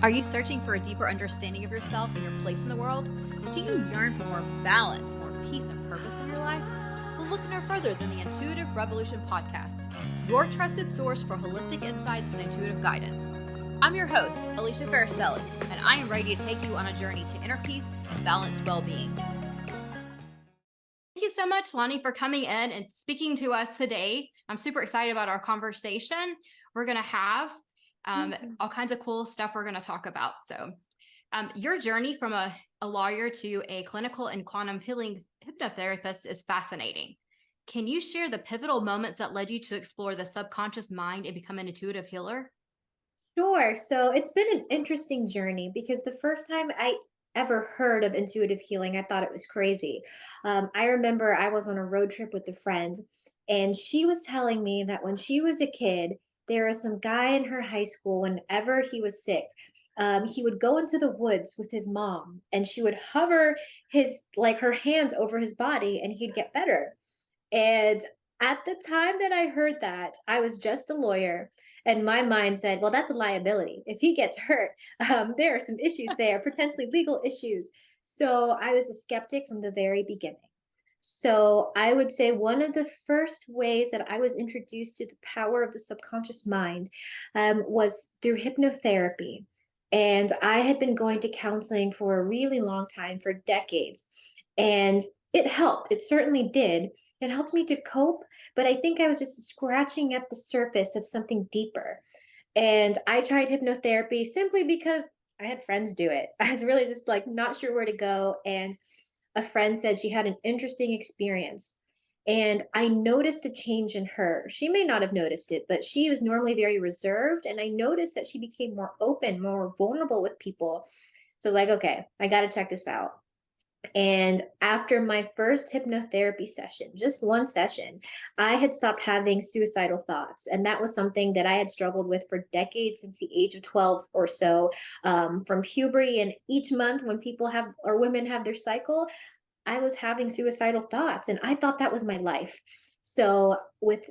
Are you searching for a deeper understanding of yourself and your place in the world? Do you yearn for more balance, more peace, and purpose in your life? Well, look no further than the Intuitive Revolution podcast, your trusted source for holistic insights and intuitive guidance. I'm your host, Alicia Faricelli, and I am ready to take you on a journey to inner peace and balanced well-being. Thank you so much, Lani, for coming in and speaking to us today. I'm super excited about our conversation. We're going to have all kinds of cool stuff we're going to talk about. So your journey from a lawyer to a clinical and quantum healing hypnotherapist is fascinating. Can you share the pivotal moments that led you to explore the subconscious mind and become an intuitive healer? Sure. So it's been an interesting journey because the first time I ever heard of intuitive healing, I thought it was crazy. I remember I was on a road trip with a friend, and she was telling me that when she was a kid, there was some guy in her high school, whenever he was sick, he would go into the woods with his mom, and she would hover her hands over his body, and he'd get better. And at the time that I heard that, I was just a lawyer, and my mind said, well, that's a liability. If he gets hurt, there are some issues there, potentially legal issues. So I was a skeptic from the very beginning. So I would say one of the first ways that I was introduced to the power of the subconscious mind was through hypnotherapy. And I had been going to counseling for a really long time, for decades. And it helped. It certainly did. It helped me to cope, but I think I was just scratching at the surface of something deeper. And I tried hypnotherapy simply because I had friends do it. I was really just like not sure where to go. And a friend said she had an interesting experience. And I noticed a change in her. She may not have noticed it, but she was normally very reserved. And I noticed that she became more open, more vulnerable with people. So, like, okay, I got to check this out. And after my first hypnotherapy session, just one session, I had stopped having suicidal thoughts. And that was something that I had struggled with for decades, since the age of 12 or so, from puberty. And each month, when people have or women have their cycle, I was having suicidal thoughts, and I thought that was my life. So with,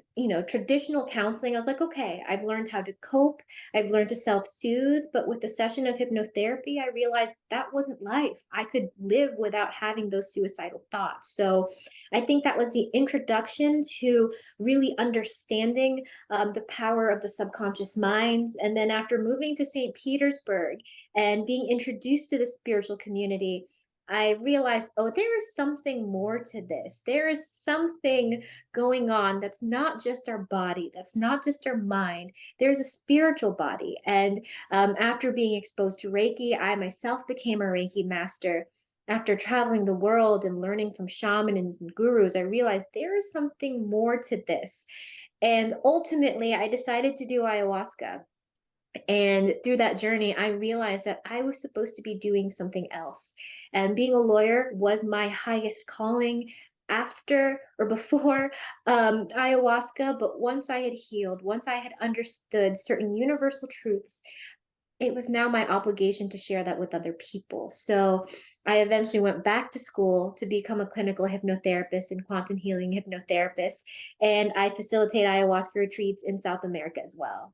traditional counseling, I was like, okay, I've learned how to cope. I've learned to self-soothe, but with the session of hypnotherapy, I realized that wasn't life. I could live without having those suicidal thoughts. So I think that was the introduction to really understanding the power of the subconscious mind. And then after moving to St. Petersburg and being introduced to the spiritual community, I realized, oh, there is something more to this. There is something going on that's not just our body, that's not just our mind. There's a spiritual body. And after being exposed to Reiki, I myself became a Reiki master. After traveling the world and learning from shamans and gurus, I realized there is something more to this. And ultimately, I decided to do ayahuasca. And through that journey, I realized that I was supposed to be doing something else. And being a lawyer was my highest calling after or before ayahuasca. But once I had healed, once I had understood certain universal truths, it was now my obligation to share that with other people. So I eventually went back to school to become a clinical hypnotherapist and quantum healing hypnotherapist. And I facilitate ayahuasca retreats in South America as well.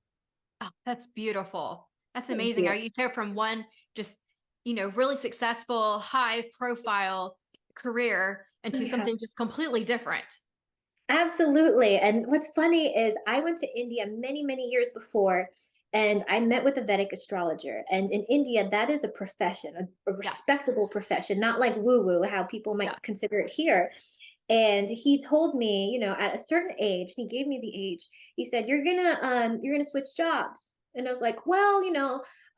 Oh, that's beautiful. That's Thank amazing. How you. you go from one just, really successful, high profile career into Yeah. something just completely different. Absolutely. And what's funny is I went to India many, many years before, and I met with a Vedic astrologer. And in India, that is a profession, a Yeah. respectable profession, not like woo woo, how people Yeah. might consider it here. And he told me, at a certain age, he gave me the age. He said, you're gonna switch jobs. And I was like, well,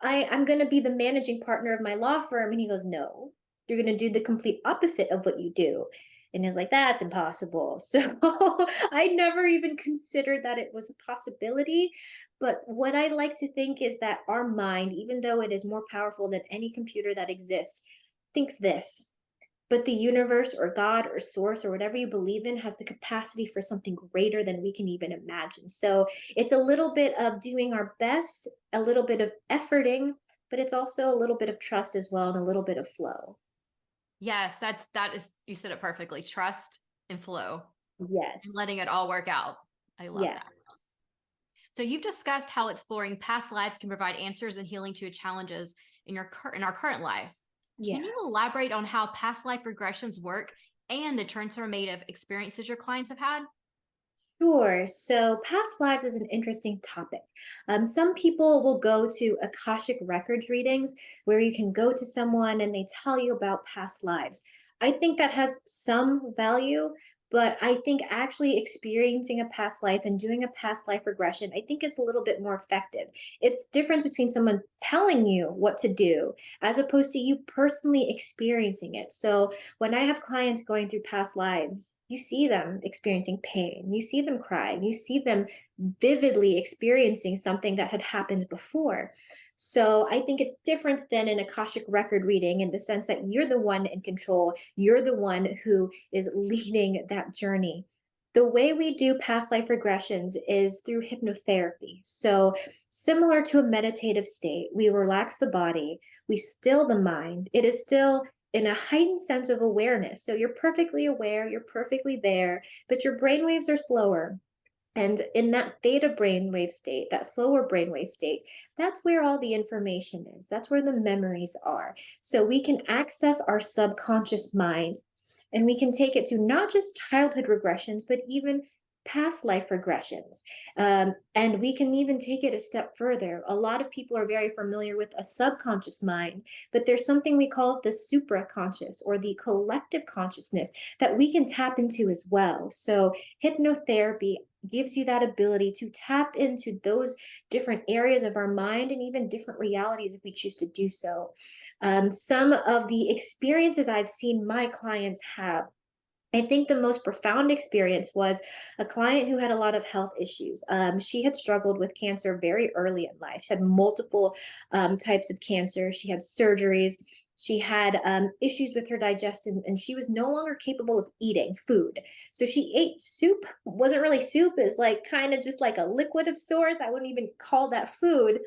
I'm gonna be the managing partner of my law firm. And he goes, no, you're gonna do the complete opposite of what you do. And he's like, that's impossible. So I never even considered that it was a possibility. But what I like to think is that our mind, even though it is more powerful than any computer that exists, thinks this. But the universe or God or source or whatever you believe in has the capacity for something greater than we can even imagine. So it's a little bit of doing our best, a little bit of efforting, but it's also a little bit of trust as well and a little bit of flow. Yes, that is, you said it perfectly. Trust and flow and letting Yes. it all work out. I love Yeah. that. So you've discussed how exploring past lives can provide answers and healing to challenges in our current lives. Can Yeah. you elaborate on how past life regressions work and the transformative experiences your clients have had? Sure. So, past lives is an interesting topic. Some people will go to Akashic Records readings where you can go to someone and they tell you about past lives. I think that has some value, but I think actually experiencing a past life and doing a past life regression, I think is a little bit more effective. It's different between someone telling you what to do as opposed to you personally experiencing it. So, when I have clients going through past lives, you see them experiencing pain, you see them crying, you see them vividly experiencing something that had happened before. So I think it's different than an Akashic record reading in the sense that you're the one in control, you're the one who is leading that journey. The way we do past life regressions is through hypnotherapy. So, similar to a meditative state, we relax the body, we still the mind. It is still in a heightened sense of awareness. So you're perfectly aware, you're perfectly there, but your brain waves are slower. And in that theta brainwave state, that slower brainwave state, that's where all the information is. That's where the memories are. So we can access our subconscious mind and we can take it to not just childhood regressions, but even past life regressions. And we can even take it a step further. A lot of people are very familiar with a subconscious mind, but there's something we call the supraconscious or the collective consciousness that we can tap into as well. So hypnotherapy gives you that ability to tap into those different areas of our mind and even different realities if we choose to do so. Some of the experiences I've seen my clients have, I think the most profound experience was a client who had a lot of health issues. She had struggled with cancer very early in life. She had multiple types of cancer. She had surgeries. She had issues with her digestion, and she was no longer capable of eating food. So she ate soup. Wasn't really soup. Is like kind of just like a liquid of sorts. I wouldn't even call that food.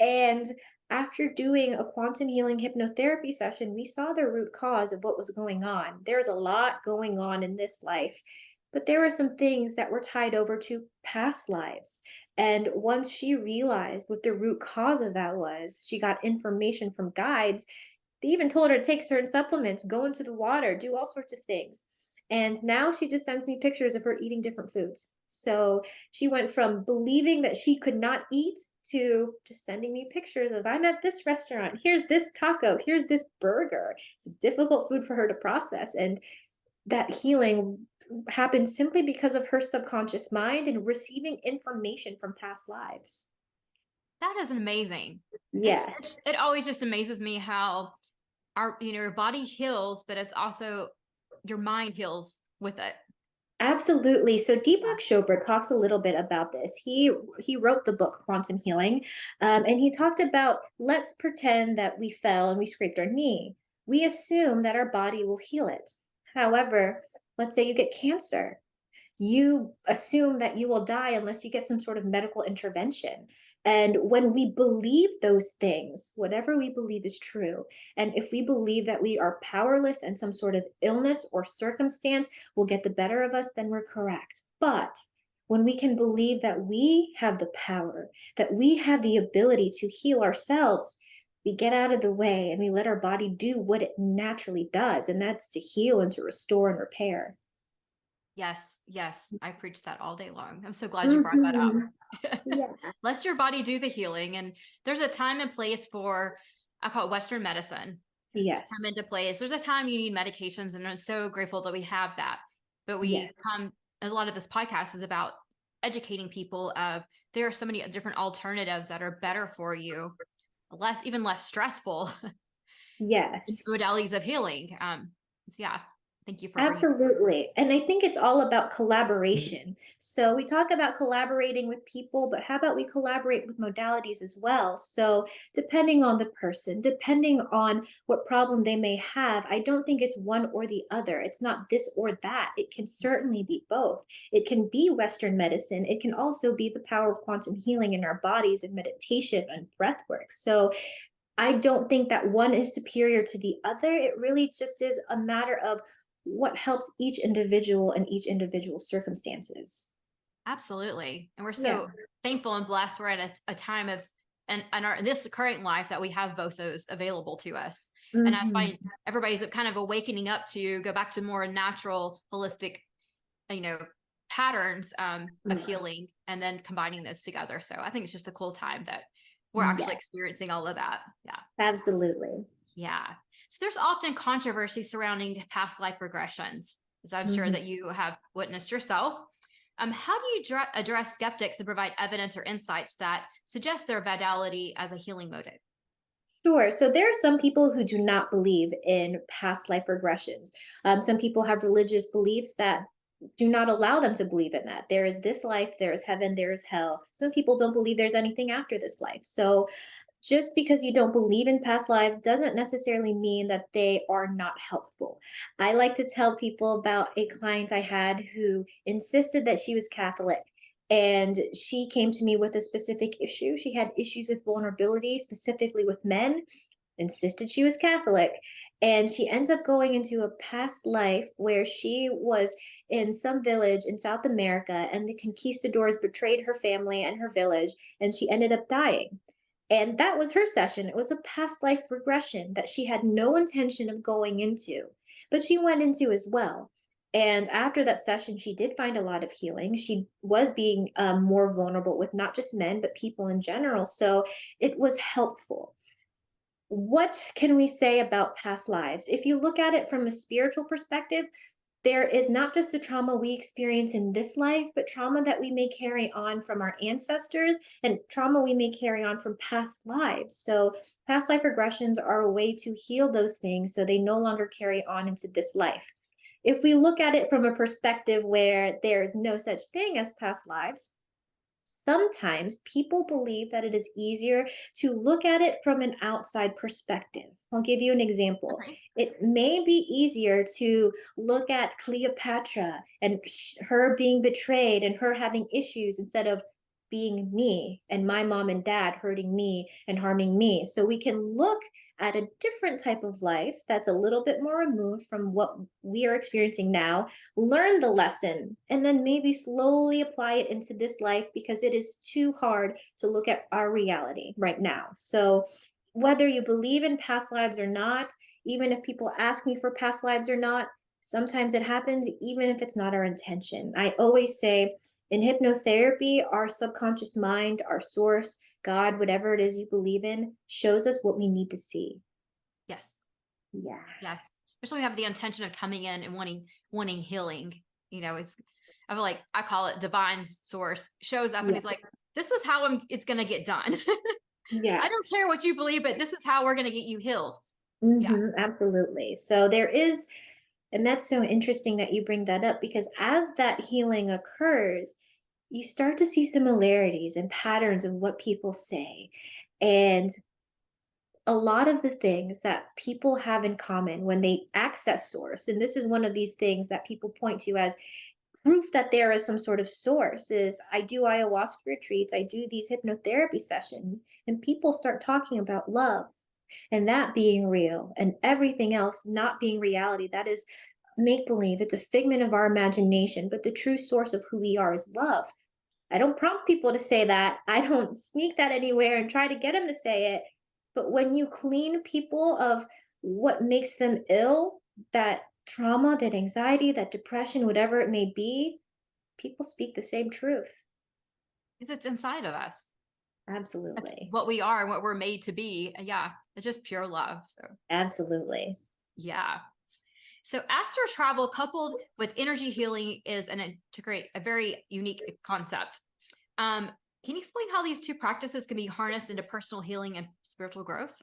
And after doing a quantum healing hypnotherapy session, we saw the root cause of what was going on. There's a lot going on in this life, but there were some things that were tied over to past lives. And once she realized what the root cause of that was, she got information from guides. They even told her to take certain supplements, go into the water, do all sorts of things. And now she just sends me pictures of her eating different foods. So she went from believing that she could not eat to just sending me pictures of I'm at this restaurant, here's this taco, here's this burger. It's a difficult food for her to process. And that healing happened simply because of her subconscious mind and receiving information from past lives. That is amazing. Yes. It always just amazes me how your body heals, but it's also your mind heals with it. Absolutely. So Yeah. Deepak Chopra talks a little bit about this. He wrote the book Quantum Healing, and he talked about let's pretend that we fell and we scraped our knee. We assume that our body will heal it. However, let's say you get cancer, you assume that you will die unless you get some sort of medical intervention. And when we believe those things, whatever we believe is true, and if we believe that we are powerless and some sort of illness or circumstance will get the better of us, then we're correct. But when we can believe that we have the power, that we have the ability to heal ourselves, we get out of the way and we let our body do what it naturally does, and that's to heal and to restore and repair. Yes, yes, I preach that all day long. I'm so glad you brought that up. Mhm. Yeah. Let your body do the healing. And there's a time and place for, I call it Western medicine to come Yes. into place. There's a time you need medications, and I'm so grateful that we have that. But Yes. a lot of this podcast is about educating people of there are so many different alternatives that are better for you, even less stressful Yes. modalities of healing. So yeah, thank you for bringing. Absolutely. And I think it's all about collaboration. So we talk about collaborating with people, but how about we collaborate with modalities as well? So depending on the person, depending on what problem they may have, I don't think it's one or the other. It's not this or that. It can certainly be both. It can be Western medicine. It can also be the power of quantum healing in our bodies and meditation and breath work. So I don't think that one is superior to the other. It really just is a matter of what helps each individual and each individual circumstances. Absolutely. And we're Yeah. so thankful and blessed. We're at a time of, and our, this current life that we have both those available to us. And that's Hmm. why everybody's kind of awakening up to go back to more natural, holistic, you know, patterns of Yeah. healing and then combining those together. So I think it's just a cool time that we're actually Yeah, experiencing all of that. Yeah. absolutely. Yeah. So there's often controversy surrounding past life regressions, as I'm sure Mhm. that you have witnessed yourself. How do you address skeptics and provide evidence or insights that suggest their validity as a healing motive? Sure. So there are some people who do not believe in past life regressions. Some people have religious beliefs that do not allow them to believe in that. There is this life, there is heaven, there is hell. Some people don't believe there's anything after this life. So just because you don't believe in past lives doesn't necessarily mean that they are not helpful. I like to tell people about a client I had who insisted that she was Catholic. And she came to me with a specific issue. She had issues with vulnerability, specifically with men, insisted she was Catholic. And she ends up going into a past life where she was in some village in South America, and the conquistadors betrayed her family and her village, and she ended up dying. And that was her session. It was a past life regression that she had no intention of going into, but she went into as well. And after that session, she did find a lot of healing. She was being more vulnerable with not just men, but people in general. So it was helpful. What can we say about past lives? If you look at it from a spiritual perspective, there is not just the trauma we experience in this life, but trauma that we may carry on from our ancestors and trauma we may carry on from past lives. So, past life regressions are a way to heal those things so they no longer carry on into this life. If we look at it from a perspective where there's no such thing as past lives, sometimes people believe that it is easier to look at it from an outside perspective. I'll give you an example. Okay. It may be easier to look at Cleopatra and her being betrayed and her having issues instead of being me and my mom and dad hurting me and harming me. So we can look at a different type of life that's a little bit more removed from what we are experiencing now, learn the lesson, and then maybe slowly apply it into this life because it is too hard to look at our reality right now. So, whether you believe in past lives or not, even if people ask me for past lives or not, sometimes it happens, even if it's not our intention. I always say in hypnotherapy, our subconscious mind, our source, God, whatever it is you believe in, shows us what we need to see. Yes. Yeah. Yes. Especially we have the intention of coming in and wanting healing. It's I feel like I call it divine source shows up and Yeah. he's like, this is how it's gonna get done. I don't Yes. care what you believe, but this is how we're gonna get you healed. Yeah. Absolutely. So there is, and that's so interesting that you bring that up because as that healing occurs, you start to see similarities and patterns of what people say. And a lot of the things that people have in common when they access source, and this is one of these things that people point to as proof that there is some sort of source, is I do ayahuasca retreats, I do these hypnotherapy sessions, and people start talking about love and that being real and everything else not being reality. That is make believe. It's a figment of our imagination, but the true source of who we are is love. I don't prompt people to say that. I don't sneak that anywhere and try to get them to say it. But when you clean people of what makes them ill, that trauma, that anxiety, that depression, whatever it may be, people speak the same truth. Because it's inside of us. That's Absolutely. what we are and what we're made to be. Yeah. It's just pure love. So Absolutely. yeah. So astral travel coupled with energy healing is a very unique concept. Um, can you explain how these two practices can be harnessed into personal healing and spiritual growth?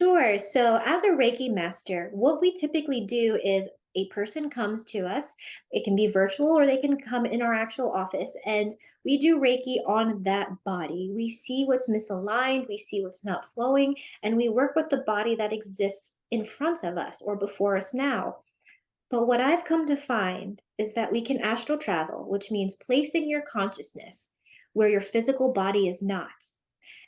Sure. So, as a Reiki master, what we typically do is a person comes to us. It can be virtual or they can come in our actual office, and we do Reiki on that body. We see what's misaligned, we see what's not flowing, and we work with the body that exists in front of us or before us now. But what I've come to find is that we can astral travel, which means placing your consciousness where your physical body is not.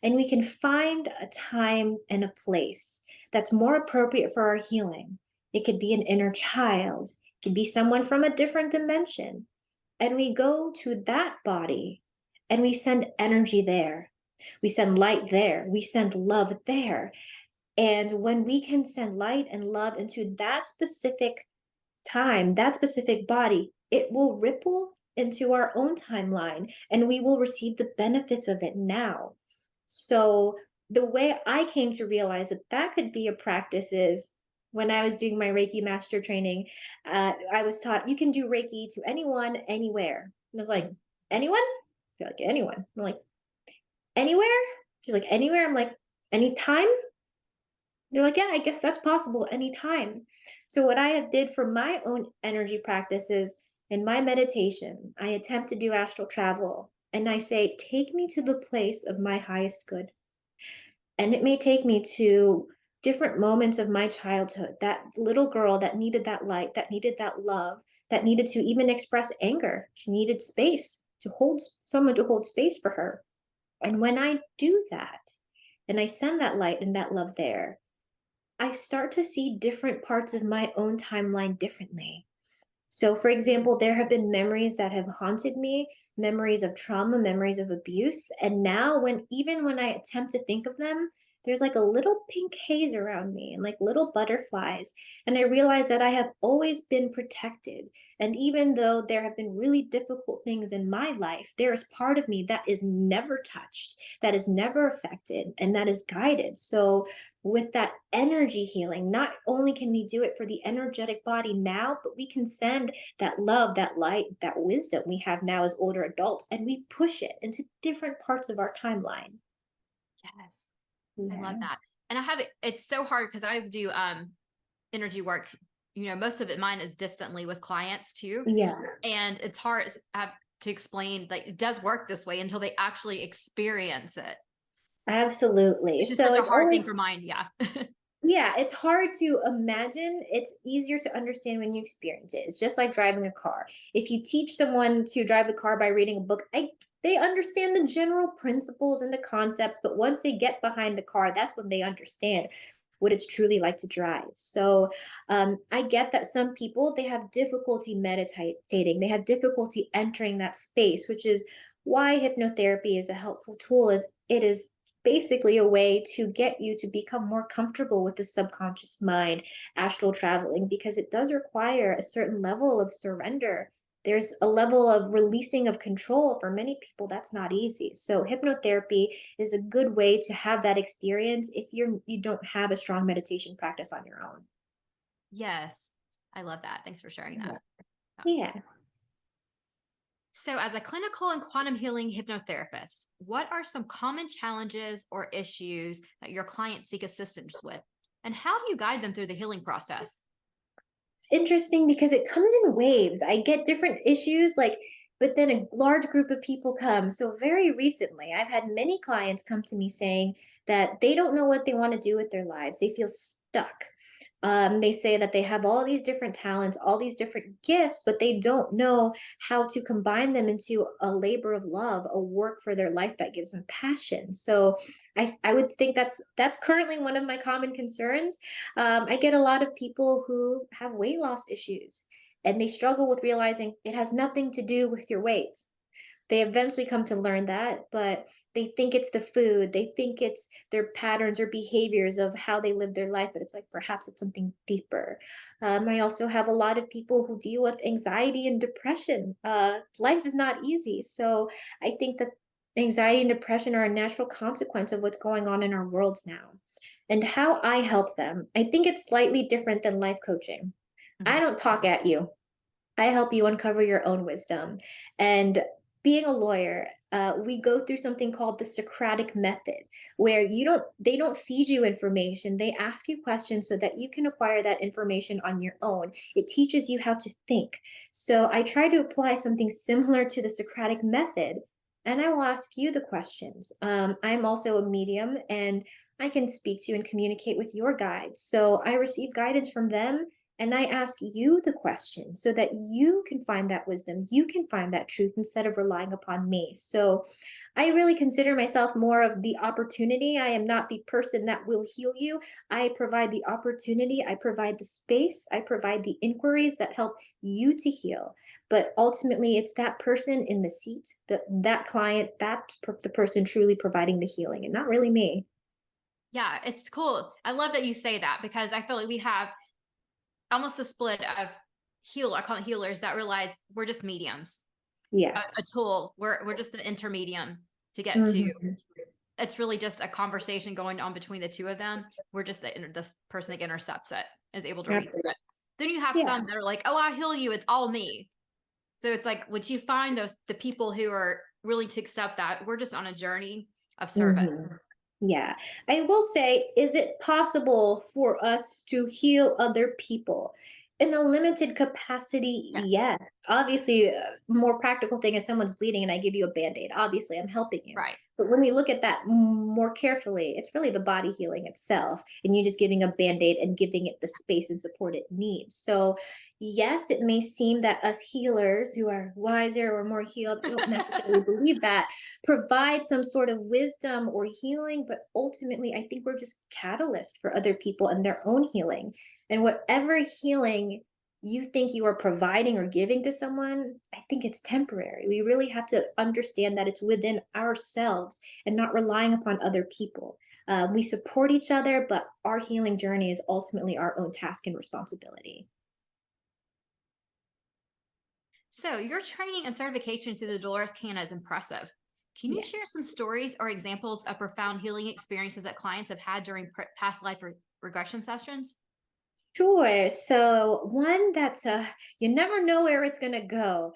And we can find a time and a place that's more appropriate for our healing. It could be an inner child, it could be someone from a different dimension. and we go to that body and we send energy there. We send light there. We send love there. And when we can send light and love into that specific time, that specific body, it will ripple into our own timeline and we will receive the benefits of it now. So, the way I came to realize that that could be a practice is when I was doing my Reiki master training, I was taught you can do Reiki to anyone, anywhere. And I was like, anyone? She's like, anyone. I'm like, anywhere? She's like, anywhere? I'm like, anytime? They're like, yeah, I guess that's possible anytime. So what I have did for my own energy practices in my meditation, I attempt to do astral travel and I say, take me to the place of my highest good. And it may take me to different moments of my childhood, that little girl that needed that light, that needed that love, that needed to even express anger. She needed space to hold someone to hold space for her. And when I do that, and I send that light and that love there, I start to see different parts of my own timeline differently. So, for example, there have been memories that have haunted me, memories of trauma, memories of abuse. And now, even when I attempt to think of them, there's like a little pink haze around me and like little butterflies. And I realize that I have always been protected. And even though there have been really difficult things in my life, there is part of me that is never touched, that is never affected, and that is guided. So, with that energy healing, not only can we do it for the energetic body now, but we can send that love, that light, that wisdom we have now as older adults, and we push it into different parts of our timeline. Yes. I love Yeah. that. And I have it, it's so hard because I do energy work, most of it mine is distantly with clients too. Yeah, And it's hard to explain like it does work this way until they actually experience it. absolutely. It's just So such a it's hard always, thing for mine. Yeah. yeah, it's hard to imagine. It's easier to understand when you experience it. It's just like driving a car. If you teach someone to drive a car by reading a book, they understand the general principles and the concepts, but once they get behind the car, that's when they understand what it's truly like to drive. So I get that some people they have difficulty meditating, they have difficulty entering that space, which is why hypnotherapy is a helpful tool. Is it is basically a way to get you to become more comfortable with the subconscious mind, astral traveling, because it does require a certain level of surrender. There's a level of releasing of control. For many people, that's not easy. So hypnotherapy is a good way to have that experience if you don't have a strong meditation practice on your own. Yes. I love that. Thanks for sharing that. Yeah. Yeah. So, as a clinical and quantum healing hypnotherapist, what are some common challenges or issues that your clients seek assistance with? And how do you guide them through the healing process? It's interesting because it comes in waves. I get different issues, like, but then a large group of people come. So, very recently, I've had many clients come to me saying that they don't know what they want to do with their lives. They feel stuck. They say that they have all these different talents, all these different gifts, but they don't know how to combine them into a labor of love, a work for their life that gives them passion. So, I would think that's currently one of my common concerns. I get a lot of people who have weight loss issues and they struggle with realizing it has nothing to do with your weight. They eventually come to learn that, but they think it's the food, they think it's their patterns or behaviors of how they live their life, but it's like perhaps it's something deeper. I also have a lot of people who deal with anxiety and depression. Life is not easy. So I think that anxiety and depression are a natural consequence of what's going on in our world now. And how I help them, I think it's slightly different than life coaching. I Mhm. don't talk at you. I help you uncover your own wisdom. And being a lawyer, we go through something called the Socratic method, where they don't feed you information. They ask you questions so that you can acquire that information on your own. It teaches you how to think. So I try to apply something similar to the Socratic method, and I will ask you the questions. I'm also a medium, and I can speak to you and communicate with your guides. So I receive guidance from them And I ask you the question so that you can find that wisdom, you can find that truth instead of relying upon me. So I really consider myself more of the opportunity. I am not the person that will heal you. I provide the opportunity, I provide the space, I provide the inquiries that help you to heal. But ultimately, it's that person in the seat, that client, the person truly providing the healing, and not really me. Yeah, it's cool. I love that you say that because I feel like we have almost a split of I call it healers that realize we're just mediums, a Yes. tool. We're just an intermedium to get to. Mhm. It's really just a conversation going on between the two of them. We're just this person that intercepts it, is able to read through Absolutely. it. Then you have Yeah. some that are like, "Oh, I heal you. It's all me." So it's like, would you find the people who are willing to accept that we're just on a journey of service? Mhm. Yeah. I will say, is it possible for us to heal other people? In a limited capacity, Yes. yes. Obviously, a more practical thing is someone's bleeding and I give you a band-aid. Obviously, I'm helping you. Right. But when we look at that more carefully, it's really the body healing itself, and you just giving a band-aid and giving it the space and support it needs. So, yes, it may seem that us healers who are wiser or more healed don't necessarily believe that, provide some sort of wisdom or healing, but ultimately I think we're just catalyst for other people and their own healing. And whatever healing you think you are providing or giving to someone, I think it's temporary. We really have to understand that it's within ourselves and not relying upon other people. We support each other, but our healing journey is ultimately our own task and responsibility. So your training and certification through the Dolores Canna is impressive. Can you Yeah. share some stories or examples of profound healing experiences that clients have had during past life regression sessions? Sure. So one that's you never know where it's gonna go.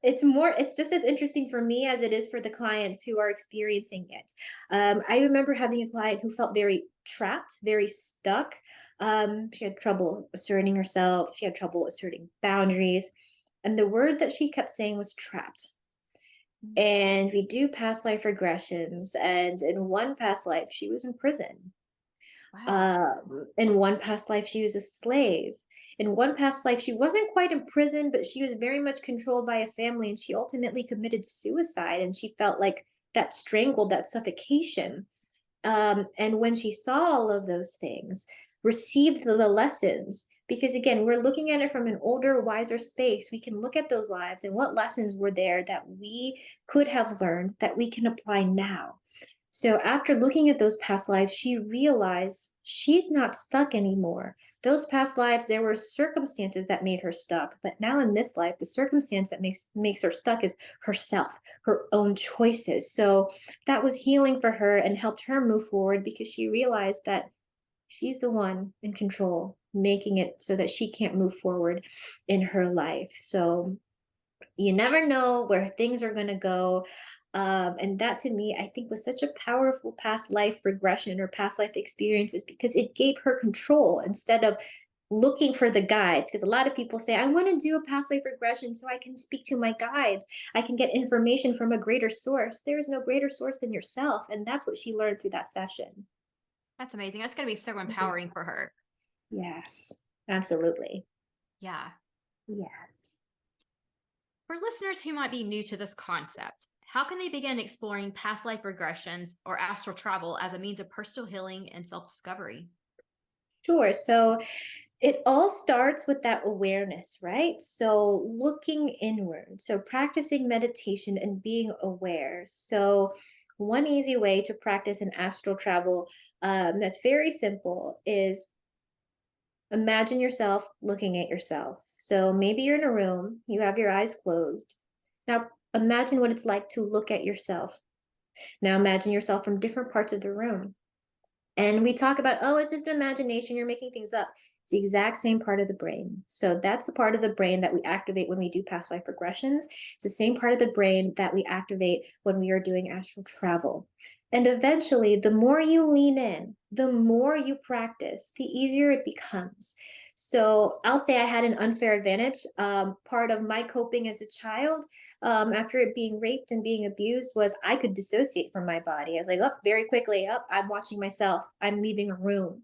It's just as interesting for me as it is for the clients who are experiencing it. I remember having a client who felt very trapped, very stuck. She had trouble asserting herself. She had trouble asserting boundaries, and the word that she kept saying was trapped. And we do past life regressions, and in one past life, she was in prison. Wow. In one past life, she was a slave. In one past life, she wasn't quite in prison, but she was very much controlled by a family, and she ultimately committed suicide. And she felt like that strangled, that suffocation. And when she saw all of those things, received the lessons, because again, we're looking at it from an older, wiser space. We can look at those lives and what lessons were there that we could have learned that we can apply now. So after looking at those past lives, she realized she's not stuck anymore. Those past lives, there were circumstances that made her stuck, but now in this life, the circumstance that makes her stuck is herself, her own choices. So that was healing for her and helped her move forward because she realized that she's the one in control, making it so that she can't move forward in her life. So you never know where things are going to go. And that to me, I think was such a powerful past life regression or past life experiences because it gave her control instead of looking for the guides. Because a lot of people say, I want to do a past life regression so I can speak to my guides. I can get information from a greater source. There is no greater source than yourself. And that's what she learned through that session. That's amazing. That's going to be so Mhm. empowering for her. Yes, absolutely. Yeah. Yeah. For listeners who might be new to this concept, how can they begin exploring past life regressions or astral travel as a means of personal healing and self discovery? Sure. So it all starts with that awareness, right? So looking inward, so practicing meditation and being aware. So one easy way to practice an astral travel that's very simple is imagine yourself looking at yourself. So maybe you're in a room, you have your eyes closed. Now imagine what it's like to look at yourself. Now imagine yourself from different parts of the room. And we talk about, oh, it's just an imagination, you're making things up. It's the exact same part of the brain. So that's the part of the brain that we activate when we do past life regressions. It's the same part of the brain that we activate when we are doing astral travel. And eventually, the more you lean in, the more you practice, the easier it becomes. So I'll say I had an unfair advantage. Part of my coping as a child after it being raped and being abused was I could dissociate from my body. I was like, up very quickly, up, I'm watching myself, I'm leaving a room.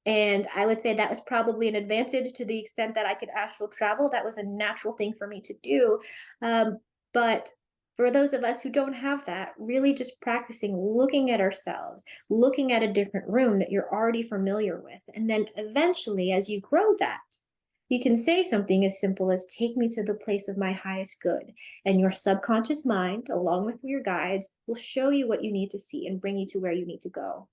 And I would say that was probably an advantage to the extent that I could astral travel. That was a natural thing for me to do. But for those of us who don't have that, really just practicing looking at ourselves, looking at a different room that you're already familiar with. And then eventually, as you grow that, you can say something as simple as, take me to the place of my highest good. And your subconscious mind, along with your guides, will show you what you need to see and bring you to where you need to go.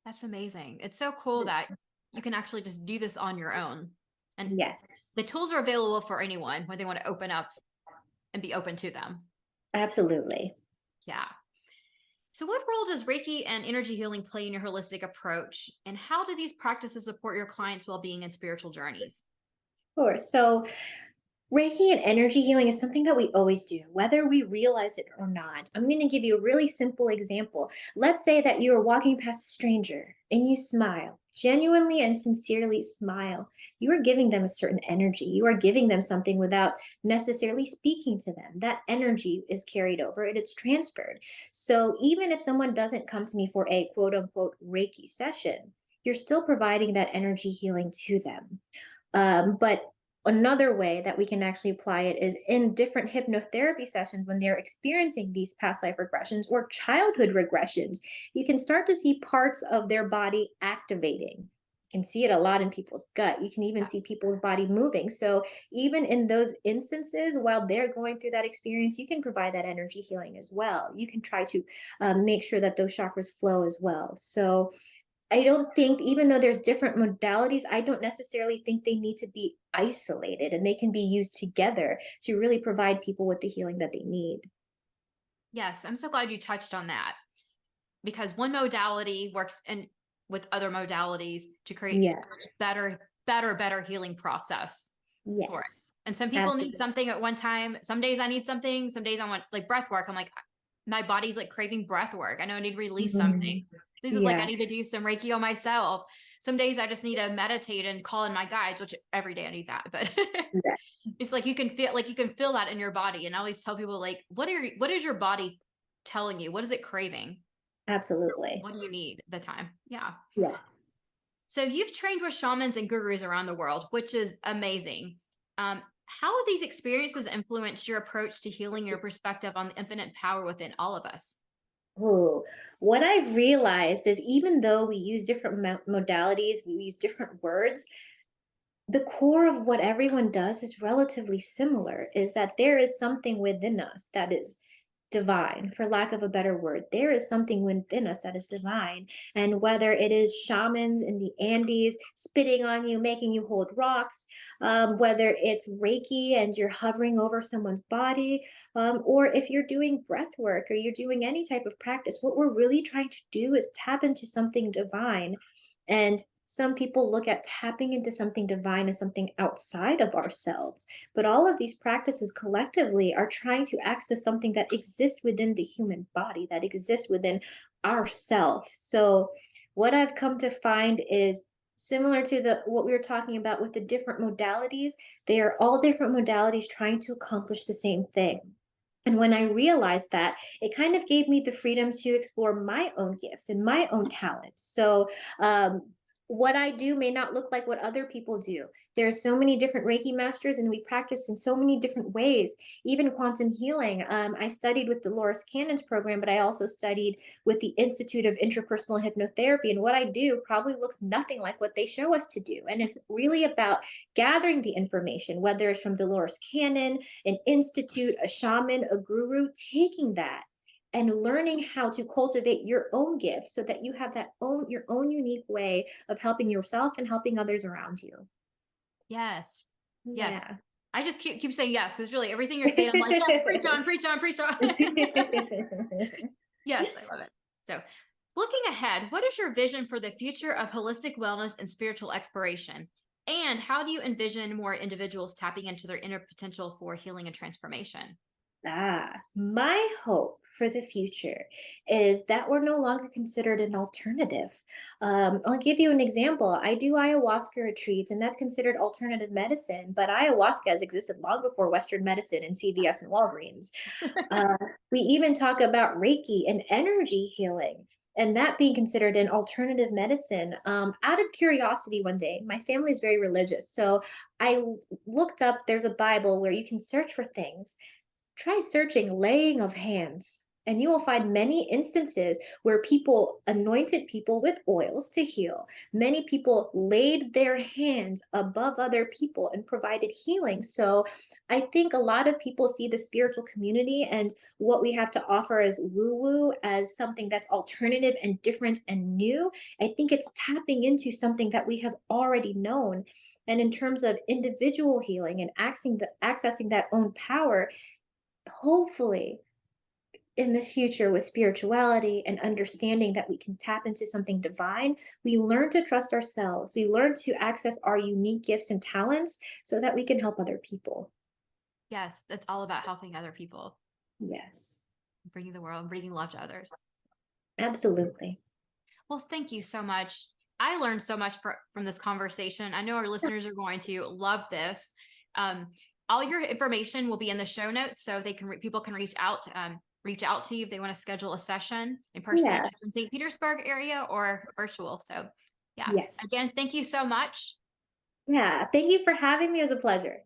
That's amazing. It's so cool that you can actually just do this on your own. And Yes, the tools are available for anyone when they want to open up and be open to them. absolutely. Yeah. So, what role does Reiki and energy healing play in your holistic approach? And how do these practices support your clients' well being and spiritual journeys? Sure. So Reiki and energy healing is something that we always do, whether we realize it or not. I'm going to give you a really simple example. Let's say that you are walking past a stranger and you smile, genuinely and sincerely smile. You are giving them a certain energy. You are giving them something without necessarily speaking to them. That energy is carried over and it's transferred. So even if someone doesn't come to me for a quote unquote Reiki session, you're still providing that energy healing to them. But another way that we can actually apply it is in different hypnotherapy sessions when they're experiencing these past life regressions or childhood regressions. You can start to see parts of their body activating. You can see it a lot in people's gut. You can even see people's body moving. So, even in those instances, while they're going through that experience, you can provide that energy healing as well. You can try to make sure that those chakras flow as well. So, I don't think, even though there's different modalities, I don't necessarily think they need to be isolated and they can be used together to really provide people with the healing that they need. Yes, I'm so glad you touched on that because one modality works in with other modalities to create Yeah. a much better healing process for it. Yes. And some people need Absolutely. something at one time. Some days I need something. Some days I want like breath work. I'm like, my body's like craving breath work. I know I need to release something. Mhm. This is like I Yeah. need to do some Reiki on myself. Some days I just need to meditate and call in my guides, which every day I need that. But Yeah. it's like you can feel that in your body. And I always tell people like, what is your body telling you? What is it craving? Absolutely. What do you need at the time? Yeah. Yes. So you've trained with shamans and gurus around the world, which is amazing. How have these experiences influenced your approach to healing, your perspective on the infinite power within all of us? Ooh, what I've realized is even though we use different modalities, we use different words, the core of what everyone does is relatively similar, is that there is something within us that is divine, for lack of a better word. There is something within us that is divine. And whether it is shamans in the Andes spitting on you, making you hold rocks, whether it's Reiki and you're hovering over someone's body, or if you're doing breath work or you're doing any type of practice, what we're really trying to do is tap into something divine. And some people look at tapping into something divine as something outside of ourselves. But all of these practices collectively are trying to access something that exists within the human body, that exists within ourself. So what I've come to find is similar to the what we were talking about with the different modalities, they are all different modalities trying to accomplish the same thing. And when I realized that, it kind of gave me the freedom to explore my own gifts and my own talents. So, what I do may not look like what other people do. There are so many different Reiki masters, and we practice in so many different ways. Even quantum healing. I studied with Dolores Cannon's program, but I also studied with the Institute of Interpersonal Hypnotherapy. And what I do probably looks nothing like what they show us to do. And it's really about gathering the information, whether it's from Dolores Cannon, an institute, a shaman, a guru, taking that and learning how to cultivate your own gifts so that you have that own your own unique way of helping yourself and helping others around you. Yes. Yes. Yeah. I just keep saying yes. It's really everything you're saying. I'm like, yes, preach on, preach on, preach on. Yes, I love it. So, looking ahead, what is your vision for the future of holistic wellness and spiritual exploration? And how do you envision more individuals tapping into their inner potential for healing and transformation? My hope for the future is that we're no longer considered an alternative. I'll give you an example. I do ayahuasca retreats, and that's considered alternative medicine, but ayahuasca has existed long before Western medicine and CVS and Walgreens. Uh, we even talk about Reiki and energy healing. and that being considered an alternative medicine. Out of curiosity, one day, my family is very religious, so looked up. There's a Bible where you can search for things. Try searching laying of hands, and you will find many instances where people anointed people with oils to heal. Many people laid their hands above other people and provided healing. So I think a lot of people see the spiritual community and what we have to offer as woo woo as something that's alternative and different and new. I think it's tapping into something that we have already known. And in terms of individual healing and accessing that own power, hopefully in the future with spirituality and understanding that we can tap into something divine, we learn to trust ourselves. We learn to access our unique gifts and talents so that we can help other people. Yes, that's all about helping other people, Yes, bringing the world, bringing love to others. absolutely. Well, thank you so much. I learned so much from this conversation. I know our listeners are going to love this. Um, all your information will be in the show notes, so they can people can reach out to you if they want to schedule a session in person Yeah, in St. Petersburg area or virtual. So, yeah. yes. Again, thank you so much. Yeah, thank you for having me. It was a pleasure.